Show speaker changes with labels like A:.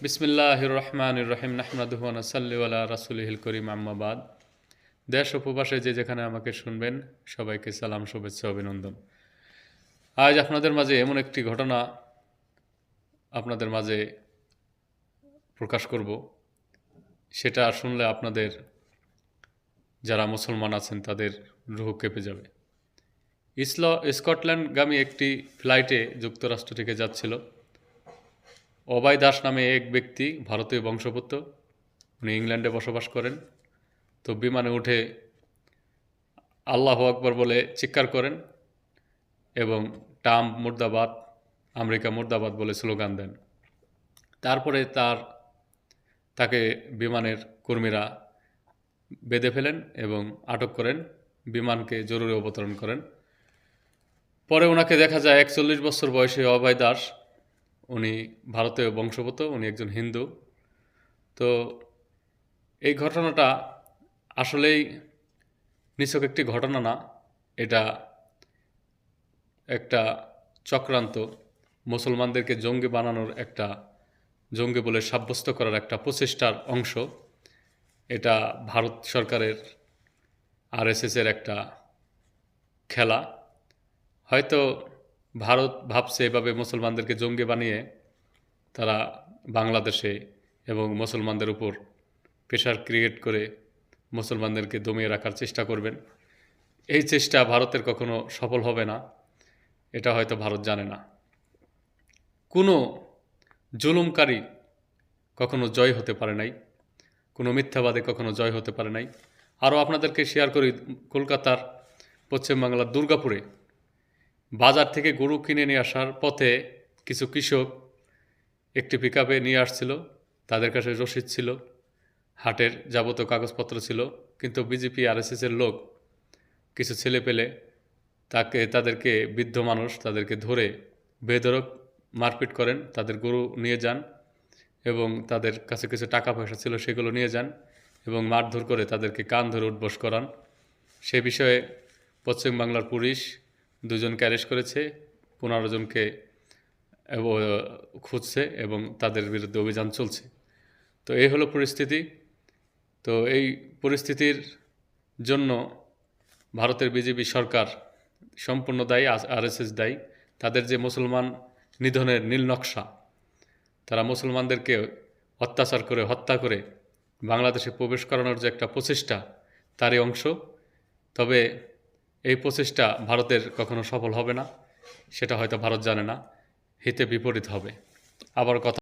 A: বিসমিল্লাহির রহমানির রহিম নাহমাদুহু ওয়া নাসাল্লি আলা রাসূলিহিল করিম আম্মা বাদ। দেশ ও প্রবাসে যে যেখানে আমাকে শুনবেন সবাইকে সালাম, শুভেচ্ছা, অভিনন্দন। আজ আপনাদের মাঝে এমন একটি ঘটনা আপনাদের মাঝে প্রকাশ করব, সেটা শুনলে আপনাদের যারা মুসলমান আছেন তাদের রুহ কেঁপে যাবে। স্কটল্যান্ডগামী একটি ফ্লাইটে যুক্তরাষ্ট্র থেকে যাচ্ছিল অভয় দাস নামে এক ব্যক্তি, ভারতীয় বংশোদ্ভূত। উনি ইংল্যান্ডে বসবাস করেন। তো বিমানে উঠে আল্লাহু আকবার বলে চিৎকার করেন এবং ট্রাম্প মুর্দাবাদ, আমেরিকা মুর্দাবাদ বলে স্লোগান দেন। তারপরে তাকে বিমানের কর্মীরা বেঁধে ফেলেন এবং আটক করেন, বিমানকে জরুরি অবতরণ করেন। পরে ওনাকে দেখা যায় 41 বছর বয়সী অভয় দাস, উনি ভারতীয় বংশোদ্ভূত, উনি একজন হিন্দু। তো এই ঘটনাটা আসলেই নিছক একটি ঘটনা না, এটা একটা চক্রান্ত, মুসলমানদেরকে জঙ্গি বানানোর একটা, জঙ্গি বলে সাব্যস্ত করার একটা প্রচেষ্টার অংশ। এটা ভারত সরকারের আরএসএসের একটা খেলা। হয়তো ভারত ভাবছে এভাবে মুসলমানদেরকে জঙ্গি বানিয়ে তারা বাংলাদেশে এবং মুসলমানদের উপর প্রেশার ক্রিয়েট করে মুসলমানদেরকে দমিয়ে রাখার চেষ্টা করবেন। এই চেষ্টা ভারতের কখনো সফল হবে না, এটা হয়তো ভারত জানে না। কোনো জুলুমকারী কখনো জয় হতে পারে নাই, কোনো মিথ্যাবাদী কখনো জয় হতে পারে নাই। আরও আপনাদেরকে শেয়ার করি, কলকাতার পশ্চিমবাংলার দুর্গাপুরে বাজার থেকে গরু কিনে নিয়ে আসার পথে কিছু কৃষক একটি পিকআপে নিয়ে আসছিল, তাদের কাছে রসিদ ছিল, হাটের যাবতীয় কাগজপত্র ছিল, কিন্তু বিজেপি আরএসএসের লোক কিছু ছেলে পেলে তাদেরকে, বৃদ্ধ মানুষ, তাদেরকে ধরে বেধড়ক মারপিট করেন, তাদের গরু নিয়ে যান এবং তাদের কাছে কিছু টাকা পয়সা ছিল সেগুলো নিয়ে যান এবং মারধর করে তাদেরকে কান ধরে উঠবোস করান। সে বিষয়ে পশ্চিমবাংলার পুলিশ 2 জনকে অ্যারেস্ট করেছে, 15 জনকে খুঁজছে এবং তাদের বিরুদ্ধে অভিযান চলছে। তো এই হলো পরিস্থিতি। তো এই পরিস্থিতির জন্য ভারতের বিজেপি সরকার সম্পূর্ণ দায়ী, আরএসএস দায়ী। তাদের যে মুসলমান নিধনের নীল নকশা, তারা মুসলমানদেরকে অত্যাচার করে, হত্যা করে বাংলাদেশে প্রবেশ করানোর যে একটা প্রচেষ্টা, তারই অংশ। তবে এই প্রচেষ্টা ভারতের কখনো সফল হবে না, সেটা হয়তো ভারত জানে না, হিতে বিপরীত হবে। আবার কথা